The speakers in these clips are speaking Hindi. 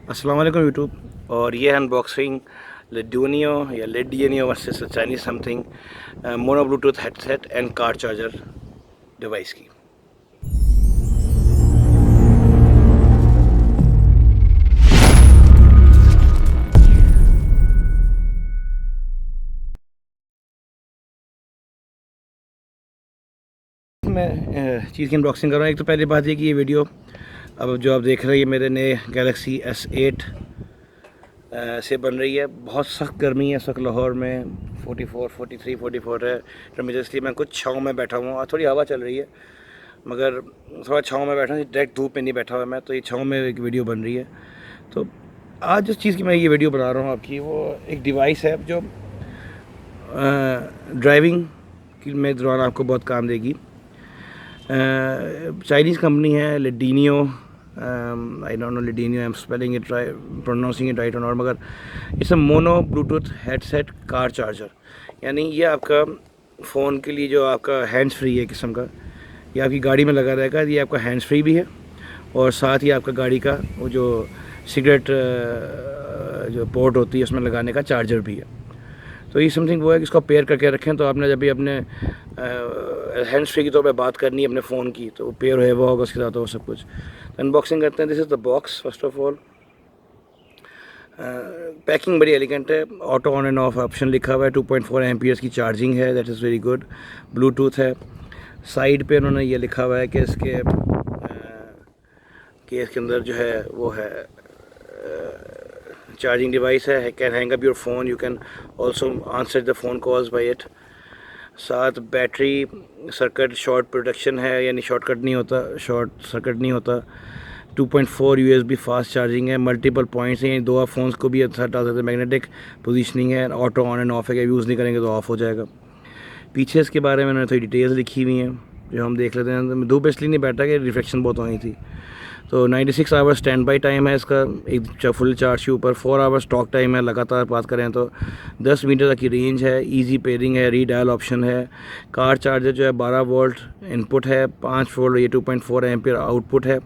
अस्सलाम वालेकुम यूट्यूब। और ये अनबॉक्सिंग लेडूनियो या लेडियनियो versus Chinese something mono Bluetooth headset and car charger device की। मैं चीज़ की अनबॉक्सिंग कर रहा हूँ। एक तो पहली बात ये कि ये वीडियो अब जो आप देख रहे हैं ये मेरे नए गैलेक्सी S8 से बन रही है। बहुत सख्त गर्मी है इस वक्त लाहौर में, 44, 43, 44 है टेम्परेचर, इसलिए मैं कुछ छाँव में बैठा हुआ हूँ। थोड़ी हवा चल रही है मगर थोड़ा छाँव में बैठा हूँ, डायरेक्ट धूप में नहीं बैठा हुआ मैं, तो ये छाँव में एक वीडियो बन रही है। तो आज जिस चीज़ की मैं ये वीडियो बना रहा हूँ आपकी, वो एक डिवाइस है जो ड्राइविंग में दौरान आपको बहुत काम देगी। चाइनीज़ कंपनी है लेडिनियो, आई डोंट नो लेडिनियो, I am spelling it right, pronouncing it right और नॉट, मगर it's a mono Bluetooth headset car charger. यानी ये आपका फ़ोन के लिए जो आपका हैंड्स फ्री है किस्म का, ये आपकी गाड़ी में लगा रहेगा। ये आपका हैंड्स फ्री भी है और साथ ही आपका गाड़ी का वो जो सिगरेट जो पोर्ट होती है उसमें लगाने का चार्जर भी है। तो ये समथिंग वो है कि इसको पेयर करके रखें, तो आपने जब भी अपने हैंड्स फ्री की तौर पे बात करनी है अपने फ़ोन की, तो वो पेयर है वो होगा उसके साथ, वो सब कुछ। तो अनबॉक्सिंग करते हैं। This is the box. First of all packing बड़ी एलिगेंट है। Auto on end of option लिखा हुआ है। 2.4 एम्पियर्स की चार्जिंग है, that is very good. Bluetooth है। साइड पे उन्होंने ये लिखा हुआ है कि इसके केस के अंदर जो है वो है चार्जिंग डिवाइस है, can hang up your phone, you can also answer the phone calls by it. साथ बैटरी सर्किट शॉर्ट प्रोटेक्शन है, यानी शॉर्टकट नहीं होता, शॉर्ट सर्किट नहीं होता। 2.4 USB फास्ट चार्जिंग है। मल्टीपल पॉइंट्स हैं, यानी दो आप फ़ोन्स को भी साथ डाल सकते हैं। मैग्नेटिक पोजीशनिंग है। ऑटो ऑन एंड ऑफ है, यूज़ नहीं करेंगे तो ऑफ हो जाएगा। पीछे इसके बारे में उन्होंने थोड़ी डिटेल्स लिखी हुई हैं जो हम देख लेते हैं। धूप इसलिए नहीं बैठा कि रिफ्लेक्शन बहुत हुई थी। तो 96 आवर्स स्टैंड बाई टाइम है इसका, एक फुल चार्ज के ऊपर। 4 आवर्स टॉक टाइम है, लगातार बात करें तो। 10 मीटर तक की रेंज है। इजी पेयरिंग है, रीडायल ऑप्शन है। कार चार्जर जो है 12 वोल्ट इनपुट है, 5 वोल्ट ये 2.4 एम्पियर आउटपुट है।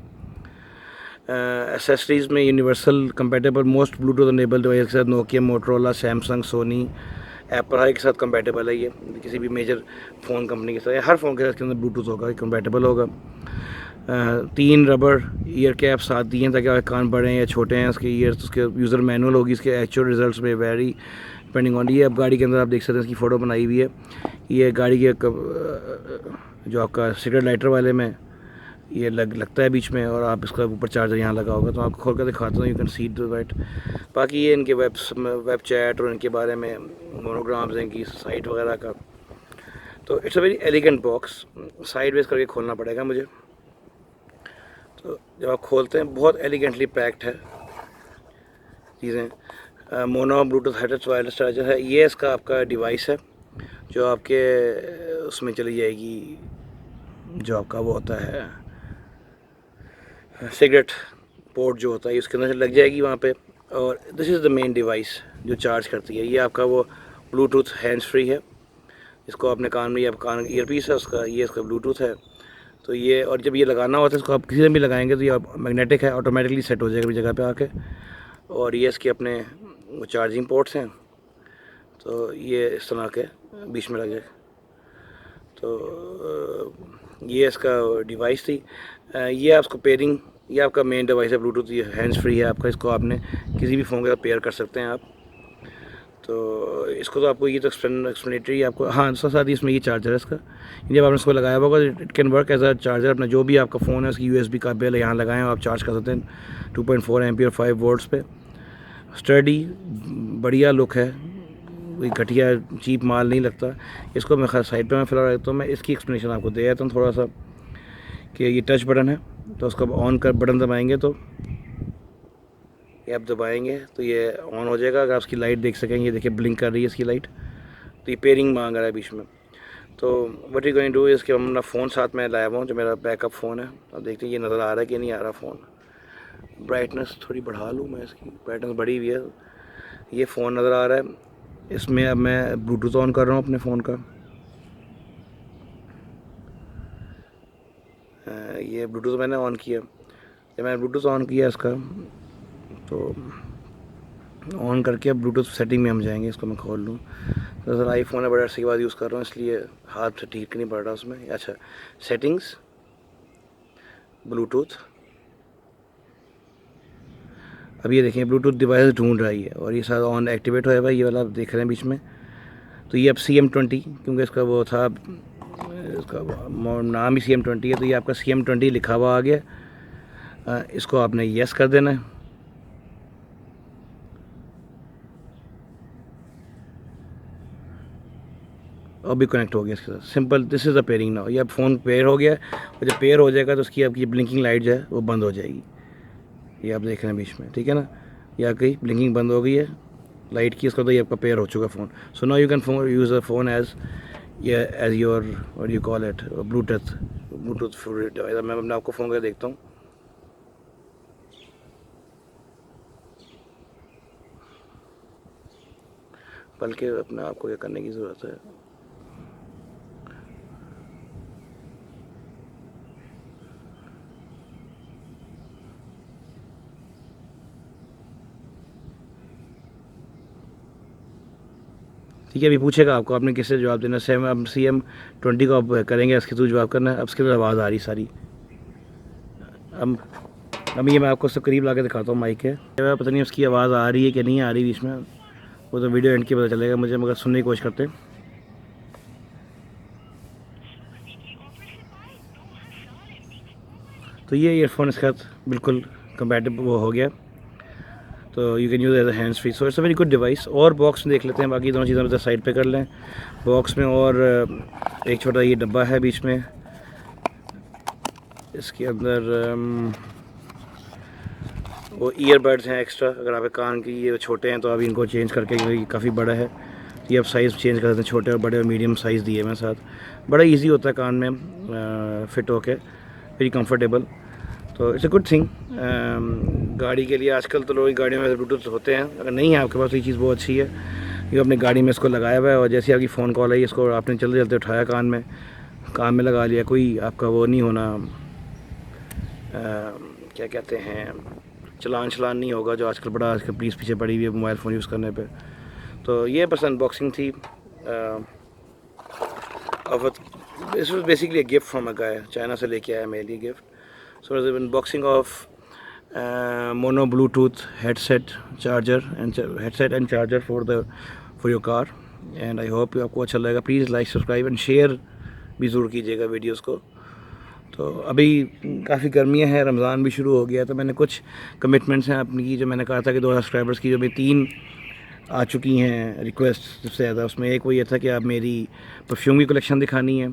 एसेसरीज़ में universal compatible most Bluetooth enable device के साथ Nokia, Motorola, Samsung, Sony, Apple हर एक के साथ कंपेटेबल है। ये किसी भी मेजर फ़ोन कंपनी के साथ, हर फ़ोन के साथ इसके अंदर ब्लूटूथ होगा, कंपेटेबल होगा। 3 रबर ईयर कैप साथ दिए हैं ताकि आपके कान बड़े हैं या छोटे हैं उसके ईयर्स। उसके यूज़र मैनुअल होगी, इसके एक्चुअल रिजल्ट्स में वेरी डिपेंडिंग ऑन। ये अब गाड़ी के अंदर आप देख सकते हैं, इसकी फ़ोटो बनाई हुई है। ये गाड़ी के जो आपका सिगरेट लाइटर वाले में ये लगता है बीच में, और आप इसका ऊपर चार्जर यहाँ लगा होगा, तो आपको खोल कर दिखाता हूँ, you can see the right. बाकी ये इनके वेब चैट और इनके बारे में मोनोग्राम्स हैं, इनकी साइट वगैरह का। तो it's a very elegant box. Side वेज करके खोलना पड़ेगा मुझे। तो जब आप खोलते हैं बहुत एलिगेंटली पैक्ड है चीज़ें। Mono Bluetooth headset wireless charger है। ये इसका आपका डिवाइस है जो आपके उसमें चली जाएगी, जो आपका वो होता है सिगरेट पोर्ट जो होता है, उसके अंदर से लग जाएगी वहाँ पे। और this is the main device जो चार्ज करती है। ये आपका वो ब्लूटूथ हैंड्स फ्री है। इसको अपने कान में, ये आपका कान ईयर पीस है उसका, ये इसका ब्लूटूथ है। तो ये, और जब ये लगाना होता है इसको आप किसी से भी लगाएंगे तो ये मैग्नेटिक है, ऑटोमेटिकली सेट हो जाएगा अपनी जगह पे आके। और ये इसके अपने वो चार्जिंग पोर्ट्स हैं, तो ये इस तरह के बीच में लग जाए। तो ये इसका डिवाइस थी। ये आपको पेयरिंग, ये आपका मेन डिवाइस है ब्लूटूथ, ये हैंड्स फ्री है आपका। इसको आपने किसी भी फ़ोन के साथ पेयर कर सकते हैं आप। तो इसको तो आपको ये तो एक्सप्लेनेटरी आपको, हाँ साथ साथ ही इसमें ये चार्जर है इसका। जब आपने इसको लगाया होगा it can work as a charger. अपना जो भी आपका फ़ोन है उसकी USB का बिल यहाँ लगाएं और आप चार्ज कर सकते हैं 2.4 एम्पियर 5 वोल्ट्स पे। स्टडी बढ़िया लुक है, कोई घटिया चीप माल नहीं लगता। इसको मैं साइड पे मैं फिलहाल रखता हूँ। मैं इसकी एक्सप्लेनेशन आपको दे देता हूँ थोड़ा सा, कि ये टच बटन है, तो उसका ऑन कर बटन दबाएंगे तो ये आप दबाएंगे तो ये ऑन हो जाएगा। अगर आप इसकी लाइट देख सकेंगे, ये देखिए ब्लिंक कर रही है इसकी लाइट। तो ये पेयरिंग मांग रहा है बीच में। तो what you going to do, इसके हम अपना फ़ोन साथ में लाया हुआ हूँ जो मेरा बैकअप फ़ोन है। अब देखते हैं ये नज़र आ रहा है कि नहीं आ रहा फ़ोन। ब्राइटनेस थोड़ी बढ़ा लूँ मैं, इसकी ब्राइटनेस बढ़ी हुई है। ये फ़ोन नज़र आ रहा है इसमें। अब मैं ब्लूटूथ ऑन कर रहा हूँ अपने फ़ोन का। ये ब्लूटूथ मैंने ऑन किया। जब मैंने ब्लूटूथ ऑन किया इसका, तो ऑन करके अब ब्लूटूथ सेटिंग में हम जाएंगे। इसको मैं खोल लूँ। तो सर आईफोन है, बड़े अर्से के बाद यूज़ कर रहा हूँ, इसलिए हाथ से ठीक नहीं पड़ रहा उसमें। अच्छा, सेटिंग्स, ब्लूटूथ। अब ये देखें ब्लूटूथ डिवाइस ढूंढ रही है और ये सारा ऑन एक्टिवेट होया हुआ है, ये वाला आप देख रहे हैं बीच में। तो ये अब CM20, क्योंकि इसका वो था, इसका नाम ही CM20 है, तो ये आपका CM20 लिखा हुआ आ गया। इसको आपने यस कर देना है। और भी कनेक्ट हो गया इसके साथ। Simple, this is a pairing now. ये अब फ़ोन पेयर हो गया और जब पेयर हो जाएगा तो उसकी आपकी ब्लिंकिंग लाइट जो है वो बंद हो जाएगी। ये आप देख रहे हैं बीच में, ठीक है ना, ये आपकी ब्लिंकिंग बंद हो गई है लाइट की। इसका तो ये आपका पेयर हो चुका phone. So now you can use a phone as your what you call it, Bluetooth device. मैं अपने आपको फ़ोन कर देखता हूँ। बल्कि अपने आप को क्या करने की ज़रूरत है। ठीक है, अभी पूछेगा आपको, आपने किससे जवाब देना। अब CM20 को आप करेंगे, इसके थ्रू जवाब करना है। अब इसके अंदर आवाज़ आ रही सारी। अब ये मैं आपको सब करीब ला के दिखाता हूँ माइक है। पता नहीं उसकी आवाज़ आ रही है कि नहीं आ रही बीच में, वो तो वीडियो एंड के पता चलेगा मुझे, मगर सुनने की कोशिश करते हैं। तो ये ईयरफोन इसके साथ बिल्कुल कंपैटिबल वो हो गया। तो you can use as a hands free. So it's a very good device. और बॉक्स में देख लेते हैं, बाकी दोनों चीज़ें मतलब साइड पे कर लें। बॉक्स में और एक छोटा ये डब्बा है बीच में, इसके अंदर वो ईयरबड्स हैं एक्स्ट्रा। अगर आपके कान की ये छोटे हैं तो आप इनको चेंज करके, क्योंकि काफ़ी बड़ा है, तो ये आप साइज़ चेंज कर सकते हैं। छोटे और बड़े और मीडियम साइज़ दिए हैं साथ। बड़ा इजी होता है कान में फिट होके, वेरी कंफर्टेबल। तो इट्स अ गुड थिंग गाड़ी के लिए। आजकल तो लोग गाड़ियों में ब्लूटूथ होते हैं, अगर नहीं है आपके पास तो ये चीज़ बहुत अच्छी है। ये अपनी गाड़ी में इसको लगाया हुआ है और जैसे आपकी फ़ोन कॉल आई, इसको आपने चलते चलते उठाया, कान में लगा लिया। कोई आपका वो नहीं होना, क्या कहते हैं, चलान नहीं होगा, जो आजकल पुलिस पीछे पड़ी हुई है मोबाइल फ़ोन यूज़ करने पे। तो ये बस अनबॉक्सिंग थी। This was basically a gift from a guy, China से लेके आया मेरे लिए gift. So unboxing of mono Bluetooth headset and charger for your car. And I hope आपको अच्छा लगेगा। Please like, subscribe and share भी ज़रूर कीजिएगा वीडियोज़ को। तो अभी काफ़ी गर्मियाँ हैं, रमज़ान भी शुरू हो गया, तो मैंने कुछ कमिटमेंट्स हैं अपनी की, जो मैंने कहा था कि 2000 सब्सक्राइबर्स की जो भी 3 आ चुकी हैं रिक्वेस्ट सबसे ज़्यादा। उसमें एक वो ये था कि आप मेरी परफ्यूम की कलेक्शन दिखानी है,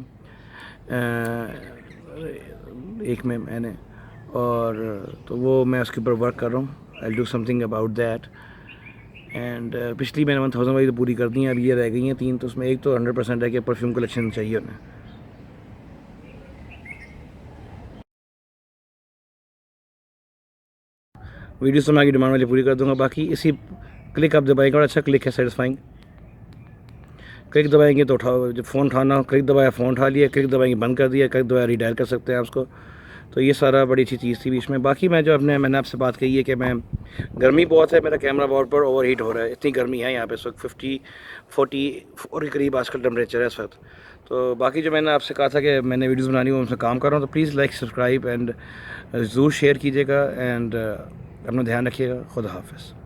एक में मैंने, और तो वो मैं उसके ऊपर वर्क कर रहा हूँ। I will do something about that. And पिछली मैंने 1000 वाली तो पूरी कर दी हैं, अब ये रह गई हैं 3। तो उसमें एक तो 100% है कि परफ्यूम कलेक्शन चाहिए उन्हें। वीडियोस तो मैं आगे डिमांड वाली पूरी कर दूंगा। बाकी इसी क्लिक आप दबाएंगे, और अच्छा क्लिक है सेटिस्फाइंग। क्लिक दबाएंगे तो उठाओ, जब फ़ोन उठाना हो क्लिक दबाया फ़ोन उठा लिया, क्लिक दबाएंगे बंद कर दिया, क्लिक दबाया रीडायल कर सकते हैं आप उसको। तो ये सारा बड़ी अच्छी चीज़ थी बीच में। बाकी मैं जो मैंने आपसे बात कही है कि मैं, गर्मी बहुत है, मेरा कैमरा बहुत पर ओवर हीट हो रहा है। इतनी गर्मी है यहाँ पे इस वक्त, 50-44 के करीब आजकल टेम्परेचर है इस वक्त। तो बाकी जो मैंने आपसे कहा था कि मैंने वीडियोज़ बनानी हो, उनसे काम कर रहा हूँ। तो प्लीज़ लाइक, सब्सक्राइब एंड ज़रूर शेयर कीजिएगा। एंड अपना ध्यान रखिएगा। खुदा हाफ़िज़।